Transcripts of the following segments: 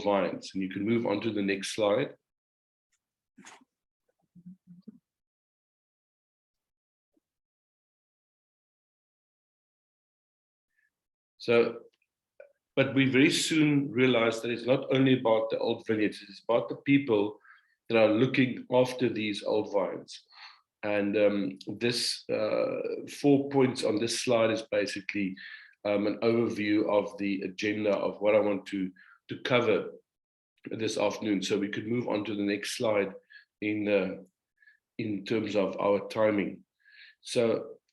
vines. And you can move on to the next slide. So, but we very soon realized that it's not only about the old vineyards, it's about the people that are looking after these old vines. And this 4 points on this slide is basically an overview of the agenda of what I want to cover this afternoon. So we could move on to the next slide in terms of our timing. So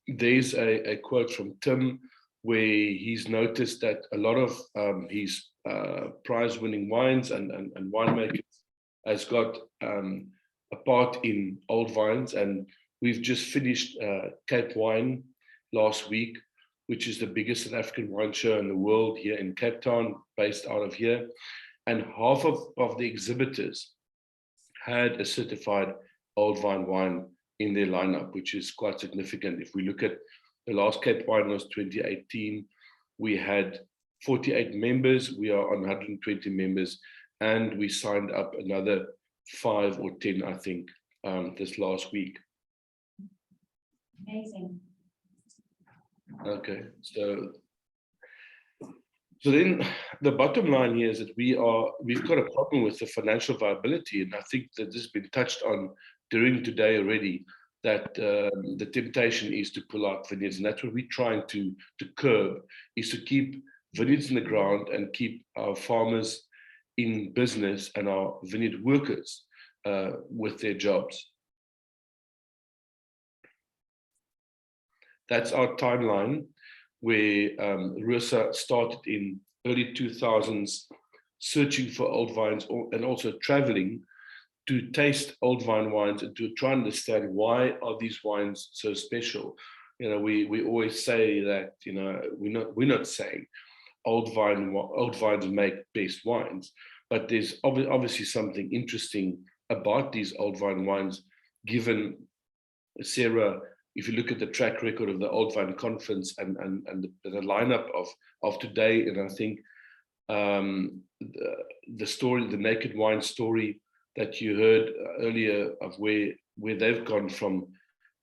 there's a quote from Tim where he's noticed that a lot of his prize-winning wines and winemakers has got a part in old vines, and we've just finished Cape Wine last week, which is the biggest South African wine show in the world here in Cape Town, based out of here. And half of the exhibitors had a certified old vine wine in their lineup, which is quite significant. If we look at the last Cape Wine was 2018, we had 48 members, we are on 120 members, and we signed up another 5 or 10, I think, this last week. Amazing. Okay, so then the bottom line here is that we've got a problem with the financial viability, and I think that this has been touched on during today already, that the temptation is to pull out vineyards, and that's what we're trying to curb, is to keep vineyards in the ground and keep our farmers in business and our vineyard workers with their jobs. That's our timeline, where Rusa started in early 2000s searching for old vines and also traveling to taste old vine wines and to try and understand why are these wines so special. You know, we always say that, you know, we're not saying old vines make best wines, but there's obviously something interesting about these old vine wines, given Sarah, if you look at the track record of the Old Vine Conference and the lineup of today, and I think the story, the Naked Wine story that you heard earlier of where they've gone from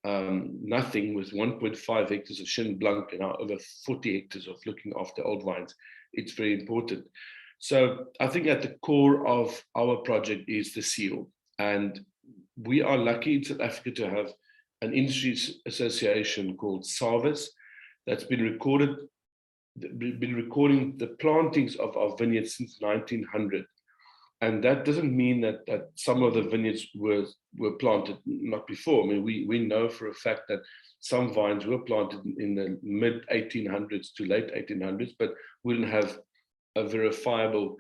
nothing with 1.5 hectares of Chenin Blanc and now over 40 hectares of looking after old vines, it's very important. So I think at the core of our project is the seal. And we are lucky in South Africa to have an industry association called SAVAS that's been recording the plantings of our vineyards since 1900. And that doesn't mean that some of the vineyards were planted not before. I mean, we know for a fact that some vines were planted in the mid 1800s to late 1800s, but we didn't have a verifiable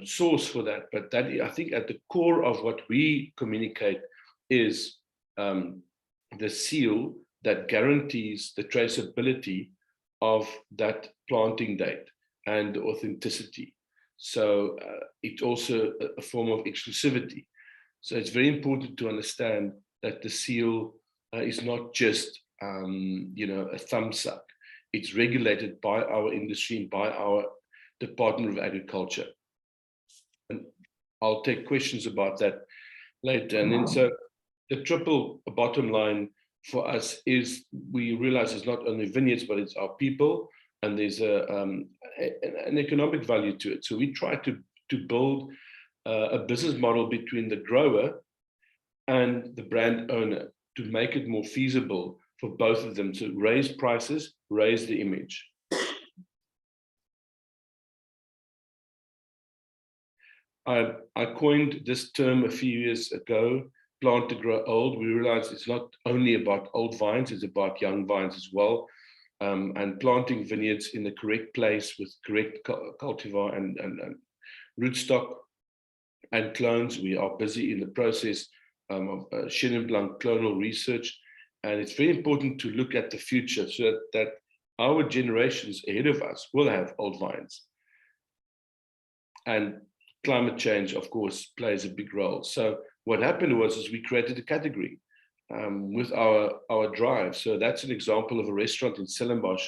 source for that. But that, I think, at the core of what we communicate is the seal that guarantees the traceability of that planting date and authenticity. So it's also a form of exclusivity. So it's very important to understand that the seal is not just a thumbs up. It's regulated by our industry, by our Department of Agriculture. And I'll take questions about that later. And then so the triple bottom line for us is we realize it's not only vineyards, but it's our people, and there's an economic value to it. So we try to build a business model between the grower and the brand owner to make it more feasible for both of them to raise prices, raise the image. I coined this term a few years ago, plant to grow old. We realized it's not only about old vines, it's about young vines as well. And planting vineyards in the correct place with correct cultivar and rootstock and clones. We are busy in the process of Chenin Blanc clonal research. And it's very important to look at the future so that our generations ahead of us will have old vines. And climate change, of course, plays a big role. So what happened was we created a category with our drive. So that's an example of a restaurant in Stellenbosch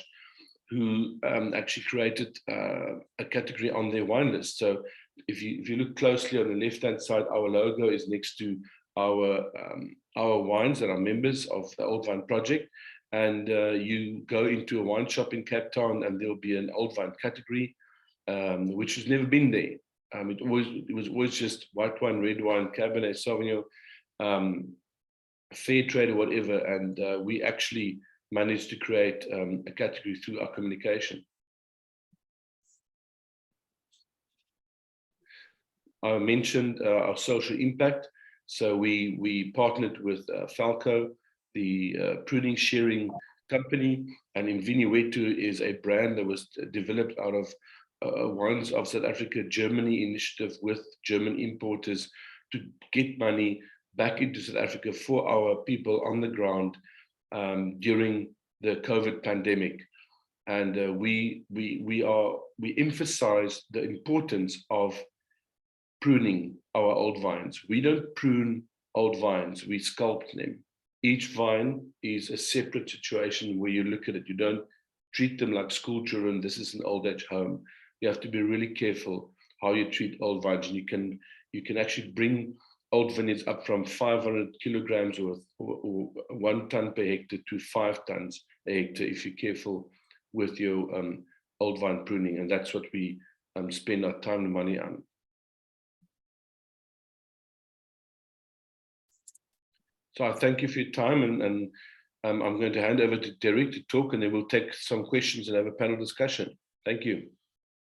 who actually created a category on their wine list. So if you look closely on the left-hand side, our logo is next to our wines that are members of the Old Vine Project. And you go into a wine shop in Cape Town, and there'll be an old vine category, which has never been there. It was always just white wine, red wine, Cabernet Sauvignon, fair trade or whatever. And we actually managed to create a category through our communication. I mentioned our social impact. So we partnered with Falco, the pruning sharing company, and Vigno is a brand that was developed out of Wines of South Africa Germany initiative with German importers to get money back into South Africa for our people on the ground during the COVID pandemic. And we emphasize the importance of pruning our old vines. We don't prune old vines, we sculpt them. Each vine is a separate situation where you look at it. You don't treat them like school children. This is an old age home. You have to be really careful how you treat old vines. And you can actually bring old vineyards up from 500 kilograms or 1 ton per hectare to 5 tons a hectare if you're careful with your old vine pruning. And that's what we spend our time and money on. So I thank you for your time, and I'm going to hand over to Derek to talk, and then we'll take some questions and have a panel discussion. Thank you.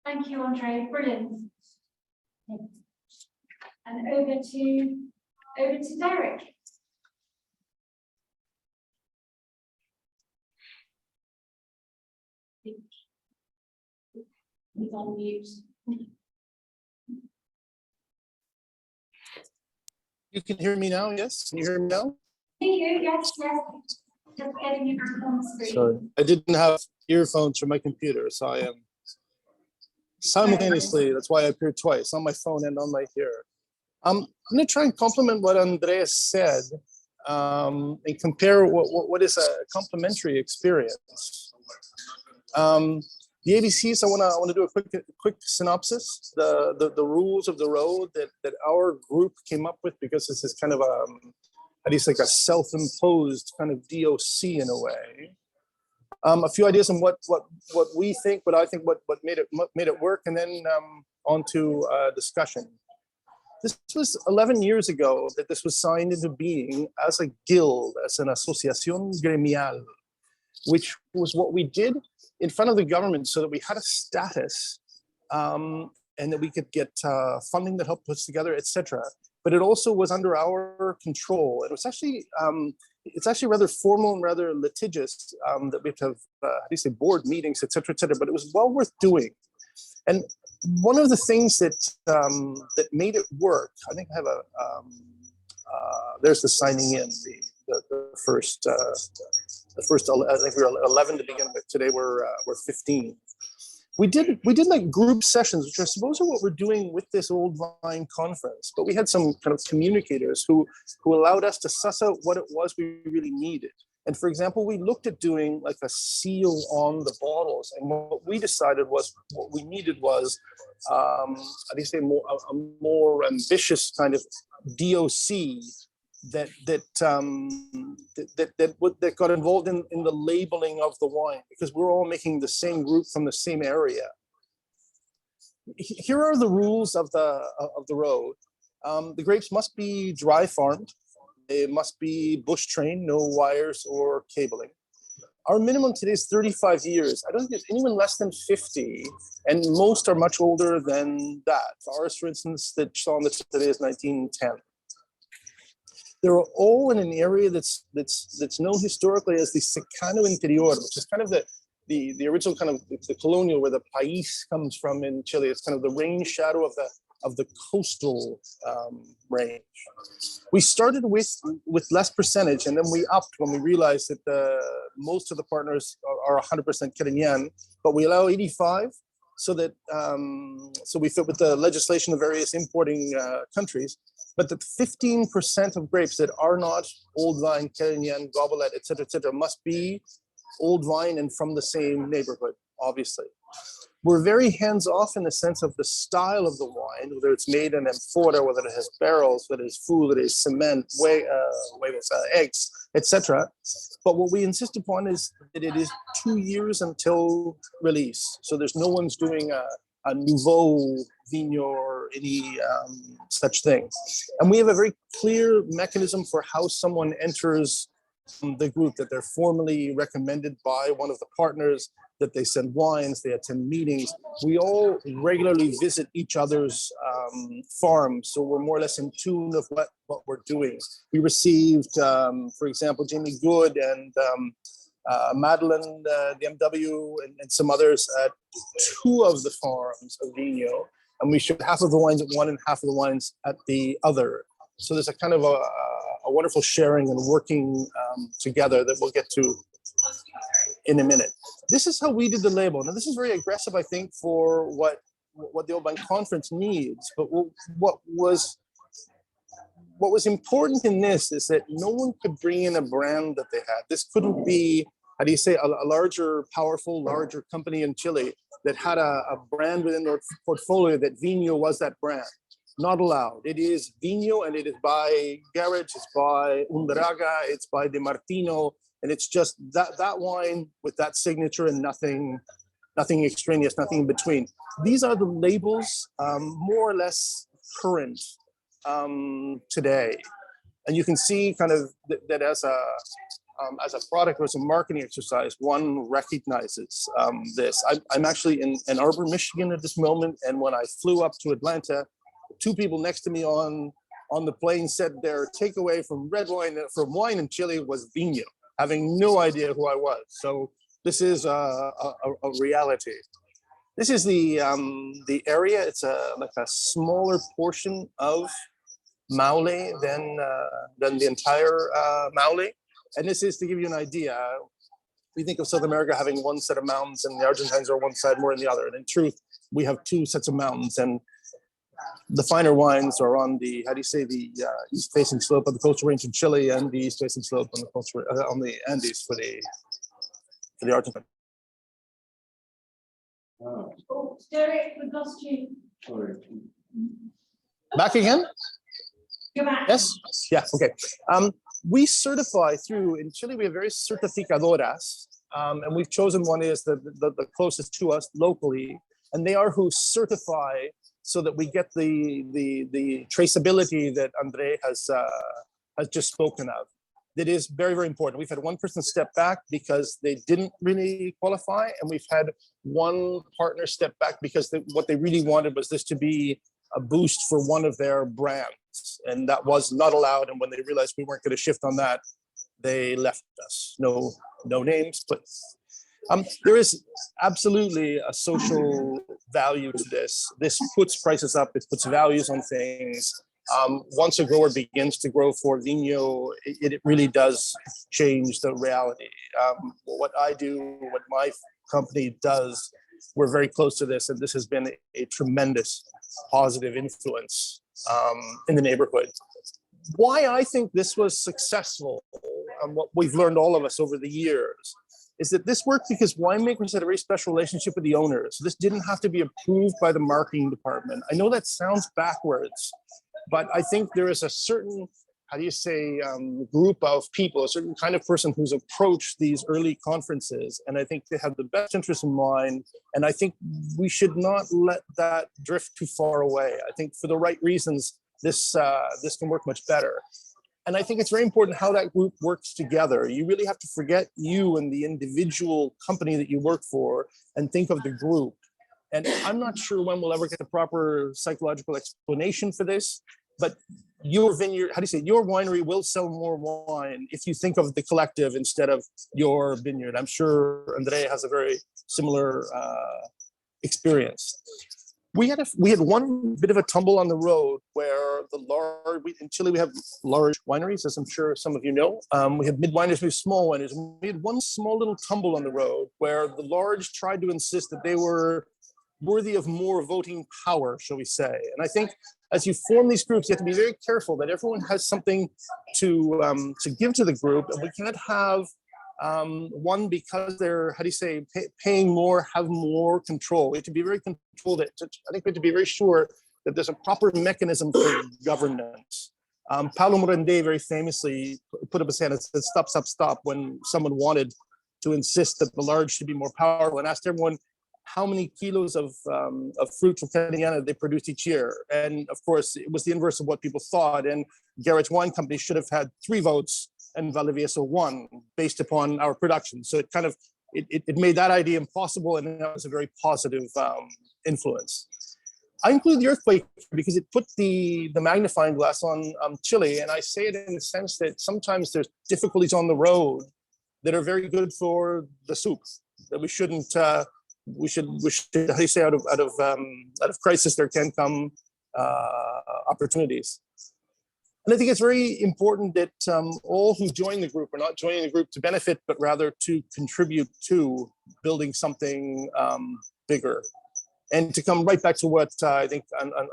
Thank you, Andre. Brilliant. And over to Derek. He's on mute. You can hear me now, yes? Can you hear me now? Thank you. Yes, yes. Just getting you back on the screen. Sorry, I didn't have earphones for my computer, so I am simultaneously, that's why I appeared twice, on my phone and on my ear. I'm going to try and complement what Andreas said and compare what is a complementary experience. The ABCs, I want to do a quick synopsis. The rules of the road that our group came up with, because this is kind of at least like a self-imposed kind of DOC in a way. A few ideas on what we think, what I think, what made it work, and then on to discussion. This was 11 years ago that this was signed into being as a guild, as an asociación gremial, which was what we did in front of the government so that we had a status and that we could get funding that helped us together, etc. But it also was under our control. It was actually, it's actually rather formal and rather litigious that we have to have, how do you say, board meetings, etc., but it was well worth doing. And one of the things that that made it work, I think I have a, there's the signing in, the first, I think we were 11 to begin with. Today we're 15. We did like group sessions, which I suppose are what we're doing with this Old Vine conference. But we had some kind of communicators who allowed us to suss out what it was we really needed. And for example, we looked at doing like a seal on the bottles, and what we decided was what we needed was, how do you say, a more ambitious kind of DOC that got involved in the labeling of the wine, because we're all making the same group from the same area. Here are the rules of the road. The grapes must be dry farmed. They must be bush trained, no wires or cabling. Our minimum today is 35 years. I don't think there's anyone less than 50, and most are much older than that. Ours, for instance, that saw on the today is 1910. They're all in an area that's known historically as the Secano Interior, which is kind of the original kind of the colonial, where the país comes from in Chile. It's kind of the rain shadow of the coastal range. We started with less percentage, and then we upped when we realized that most of the partners are 100% Carignan, but we allow 85, so that so we fit with the legislation of various importing countries. But the 15% of grapes that are not Old Vine, Carignan, Gobelette, etc., must be Old Vine and from the same neighborhood, obviously. We're very hands-off in the sense of the style of the wine, whether it's made in amphora, whether it has barrels, whether it's food, whether it's cement, eggs, etc. But what we insist upon is that it is 2 years until release. So there's no one's doing a nouveau Vigno or any such thing. And we have a very clear mechanism for how someone enters the group, that they're formally recommended by one of the partners, that they send wines, they attend meetings. We all regularly visit each other's farms, so we're more or less in tune of what we're doing. We received, for example, Jamie Good and Madeline, the MW, and some others at 2 of the farms of Vigno, and we showed half of the wines at one and half of the wines at the other. So there's a kind of a wonderful sharing and working together that we'll get to in a minute. This is how we did the label. Now, this is very aggressive, I think, for what the Old Vine Conference needs. But what was important in this is that no one could bring in a brand that they had. This couldn't be, how do you say, a larger company in Chile that had a brand within their portfolio that Vigno was that brand. Not allowed. It is Vigno, and it is by Garage, it's by Undaraga, it's by De Martino, and it's just that wine with that signature and nothing extraneous, nothing in between. These are the labels, more or less current today, and you can see kind of that as a product or as a marketing exercise, one recognizes this. I'm actually in Ann Arbor, Michigan at this moment, and when I flew up to Atlanta, 2 people next to me on the plane said their takeaway from wine in Chile was Vigno, having no idea who I was. So this is a reality. This is the area. It's like a smaller portion of Maule than the entire Maule. And this is to give you an idea. We think of South America having one set of mountains, and the Argentines are one side more than the other. And in truth, we have 2 sets of mountains, and the finer wines are on the, how do you say, the east-facing slope of the coastal range in Chile, and the east-facing slope on the coastal, on the Andes for the Argentine. Oh, Derek, we lost you. Sorry. Back again? You're back. Yes? Yeah, okay. We certify through, in Chile, we have various certificadoras, and we've chosen one is the closest to us locally, and they are who certify so that we get the traceability that Andre has just spoken of. That is very, very important. We've had one person step back because they didn't really qualify, and we've had one partner step back because what they really wanted was this to be a boost for one of their brands, and that was not allowed. And when they realized we weren't going to shift on that, they left us. No names, but there is absolutely a social value to this. This puts prices up. It puts values on things. Once a grower begins to grow for Vigno, it really does change the reality. What I do, what my company does, we're very close to this, and this has been a tremendous positive influence in the neighborhood. Why I think this was successful, and what we've learned all of us over the years, is that this worked because winemakers had a very special relationship with the owners. This didn't have to be approved by the marketing department. I know that sounds backwards, but I think there is a certain, how do you say, group of people, a certain kind of person who's approached these early conferences, and I think they have the best interest in mind, and I think we should not let that drift too far away. I think for the right reasons, this can work much better. And I think it's very important how that group works together. You really have to forget you and the individual company that you work for and think of the group. And I'm not sure when we'll ever get the proper psychological explanation for this, but your vineyard, how do you say, your winery will sell more wine if you think of the collective instead of your vineyard. I'm sure Andre has a very similar experience. We had one bit of a tumble on the road where in Chile we have large wineries, as I'm sure some of you know. We have mid wineries, we have small wineries. We had one small little tumble on the road where the large tried to insist that they were worthy of more voting power, shall we say. And I think as you form these groups, you have to be very careful that everyone has something to give to the group, and we can't have One, because they're, how do you say, paying more, have more control. We have to be very controlled. I think we have to be very sure that there's a proper mechanism for governance. Paulo Morende very famously put up his hand and said, stop, stop, stop, when someone wanted to insist that the large should be more powerful, and asked everyone how many kilos of fruit from Canadiana they produced each year. And of course, it was the inverse of what people thought. And Garrett's Wine Company should have had 3 votes and Valdivieso 1 based upon our production. So it kind of, it made that idea impossible, and that was a very positive influence. I include the earthquake because it put the magnifying glass on Chile. And I say it in the sense that sometimes there's difficulties on the road that are very good for the soup, that we shouldn't, we should, how do you say, out of crisis, there can come opportunities. And I think it's very important that all who join the group are not joining the group to benefit, but rather to contribute to building something bigger. And to come right back to what I think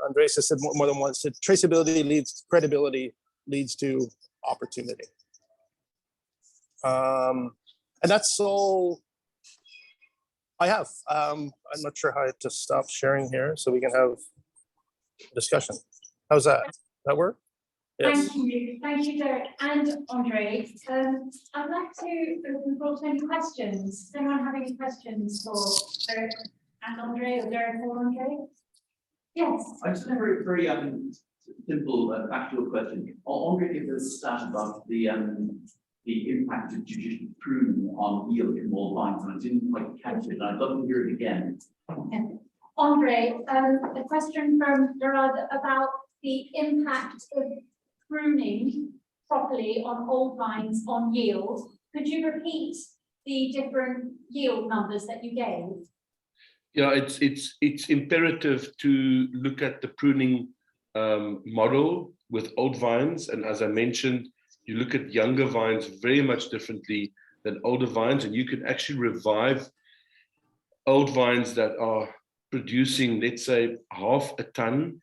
Andres has said more than once, that traceability leads to credibility, leads to opportunity. And that's all I have. I'm not sure how to stop sharing here so we can have a discussion. How's that? That work? Yes. Thank you, Derek and Andre. I'd like to open the floor to any questions. Does anyone have any questions for Derek and Andre, or Derek or Andre? Yes. I just have a very simple factual question. Andre gave us a stat about the impact of judicial pruning on yield in all vines, and I didn't quite catch it, and I'd love to hear it again. Andre, a question from Gerard about the impact of pruning properly on old vines on yield. Could you repeat the different yield numbers that you gave? Yeah, it's imperative to look at the pruning model with old vines, and as I mentioned, you look at younger vines very much differently than older vines, and you can actually revive old vines that are producing, let's say, 0.5 ton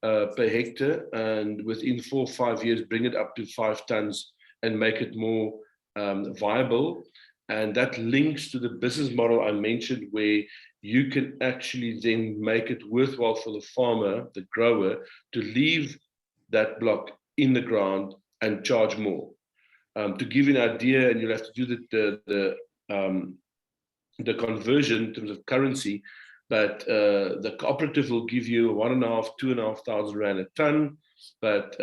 per hectare, and within 4 or 5 years bring it up to 5 tons and make it more viable. And that links to the business model I mentioned, where you can actually then make it worthwhile for the farmer, the grower, to leave that block in the ground and charge more. To give you an idea, and you'll have to do the conversion in terms of currency, but the cooperative will give you 1.5, 2,500 rand a ton, but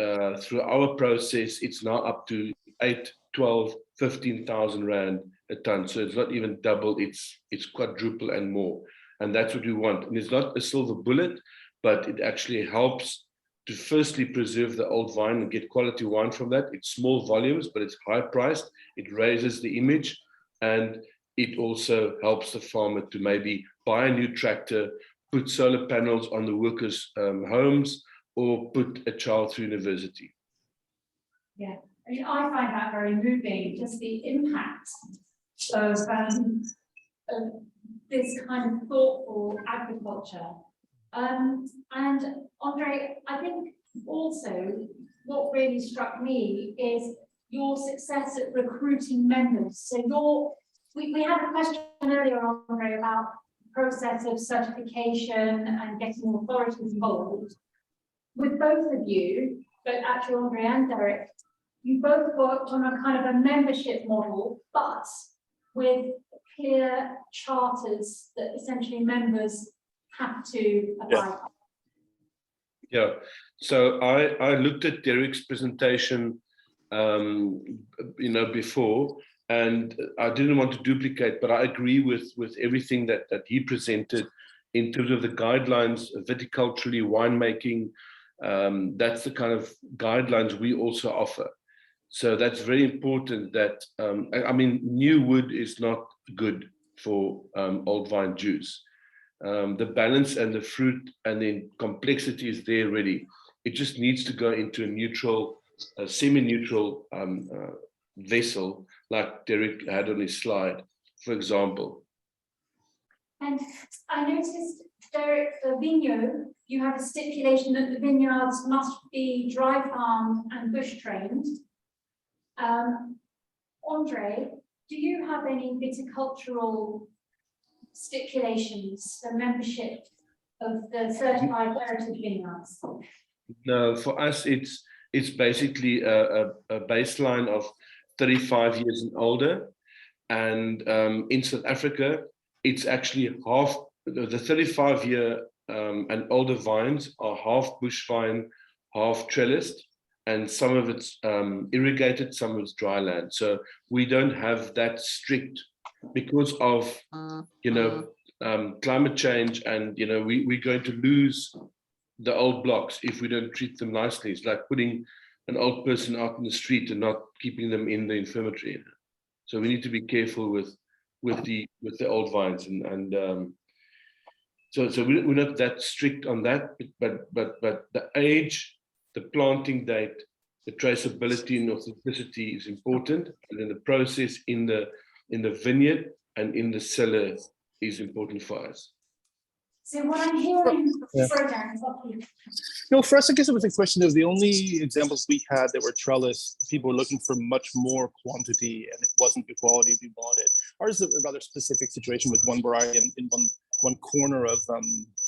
through our process, it's now up to 8, 12, 15,000 rand a ton. So it's not even double, it's quadruple and more. And that's what we want. And it's not a silver bullet, but it actually helps to firstly preserve the old vine and get quality wine from that. It's small volumes, but it's high priced. It raises the image, and it also helps the farmer to maybe buy a new tractor, put solar panels on the workers' homes, or put a child through university. Yeah, I mean, I find that very moving, just the impact of this kind of thoughtful agriculture. And Andre, I think also what really struck me is your success at recruiting members. So we had a question earlier, Andre, about the process of certification and getting authorities involved. With both of you, but actually Andre and Derek, you both worked on a kind of a membership model, but with clear charters that essentially members have to abide. Yeah, so I looked at Derek's presentation, before, and I didn't want to duplicate, but I agree with everything that he presented in terms of the guidelines, viticulturally, winemaking. That's the kind of guidelines we also offer. So that's very important that, new wood is not good for old vine juice. The balance and the fruit and the complexity is there already. It just needs to go into a neutral, semi-neutral vessel, like Derek had on his slide, for example. And I noticed, Derek, for Vigno, you have a stipulation that the vineyards must be dry farmed and bush trained. Andre, do you have any viticultural stipulations for membership of the certified heritage vineyards? No, for us, it's basically a baseline of 35 years and older. And in South Africa, it's actually half, the 35-year and older vines are half bush vine, half trellised, and some of it's irrigated, some of it's dry land. So we don't have that strict because of, climate change, and, we're going to lose the old blocks if we don't treat them nicely. It's like putting an old person out in the street and not keeping them in the infirmary. So we need to be careful with the old vines, so we're not that strict on that, but the age, the planting date, the traceability and authenticity is important, and then the process in the vineyard and in the cellar is important for us. So what I'm hearing, Yeah. sorry, Darren, stop you. No, for us, I guess it was a question of the only examples we had that were trellis. People were looking for much more quantity, and it wasn't the quality we wanted. Ours is a rather specific situation with one variety in one corner of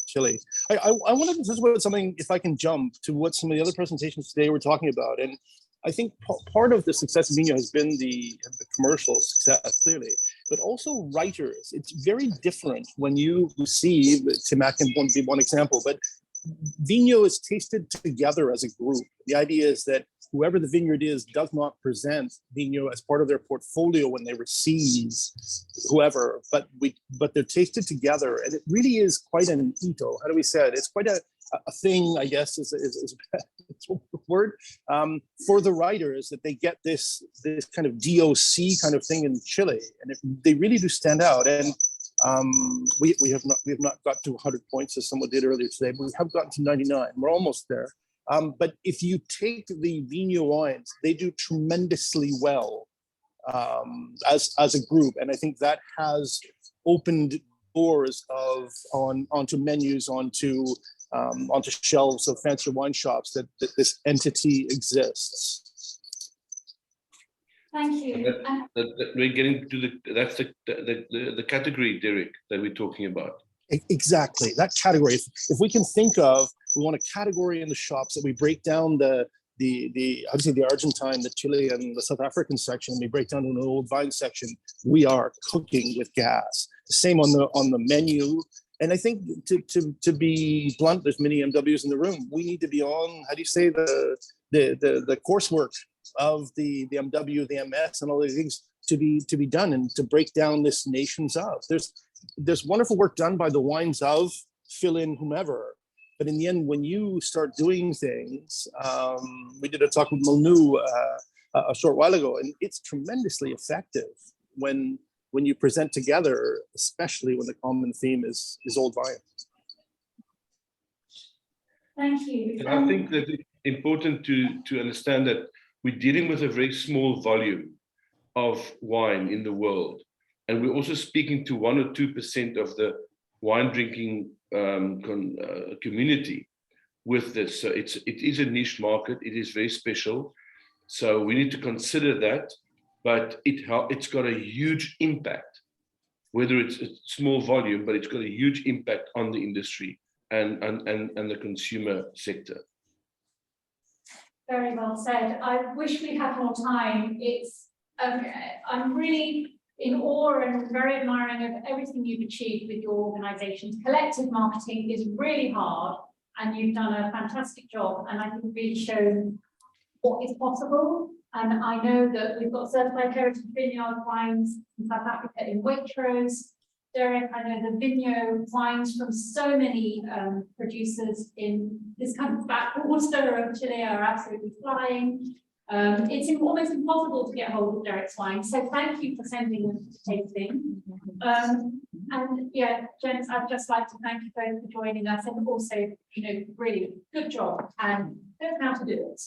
Chile. I wanted to talk about something, if I can jump to what some of the other presentations today were talking about, and I think part of the success of Vigno has been the commercial success, clearly, but also writers. It's very different when you see, Timac can be one example, but Vigno is tasted together as a group. The idea is that whoever the vineyard is does not present Vigno as part of their portfolio when they receive whoever, but they're tasted together, and it really is quite an ito. How do we say it? It's quite a thing, I guess, is a word for the writers, that they get this kind of DOC kind of thing in Chile, and they really do stand out. And we have not got to 100 points as someone did earlier today, but we have gotten to 99. We're almost there. But if you take the Vigno wines, they do tremendously well as a group, and I think that has opened doors onto menus, onto shelves of fancy wine shops, that this entity exists. Thank you. We're getting to that's the category, Derek, that we're talking about. Exactly, that category. If we can think of, we want a category in the shops that we break down the obviously the Argentine, the Chilean, the South African section, we break down to an old vine section. We are cooking with gas. Same on the menu. And I think to be blunt, there's many MWs in the room. We need to be on, how do you say, the coursework of the MW, the MS, and all these things to be done, and to break down this nations of. There's wonderful work done by the wines of, fill in whomever. But in the end, when you start doing things, we did a talk with Molnu a short while ago, and it's tremendously effective when you present together, especially when the common theme is old wine. Thank you. And I think that it's important to understand that we're dealing with a very small volume of wine in the world. And we're also speaking to 1 or 2% of the wine drinking community with this. So it is a niche market. It is very special. So we need to consider that, but it's got a huge impact, whether it's a small volume, but it's got a huge impact on the industry and the consumer sector. Very well said. I wish we had more time. I'm really in awe and very admiring of everything you've achieved with your organizations. Collective marketing is really hard, and you've done a fantastic job, and I think really shown what is possible. And I know that we've got certified heritage vineyard wines in South Africa in Waitrose. Derek, I know the Vigno wines from so many producers in this kind of backwater of Chile are absolutely flying. It's almost impossible to get hold of Derek's wine, so thank you for sending them to tasting. And yeah, gents, I'd just like to thank you both for joining us, and also, really good job, and don't know how to do it.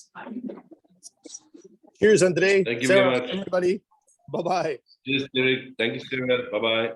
Cheers, Andre. Thank you Sarah, very much, everybody. Bye-bye. Cheers, Derek. Thank you, Sarah. Bye-bye.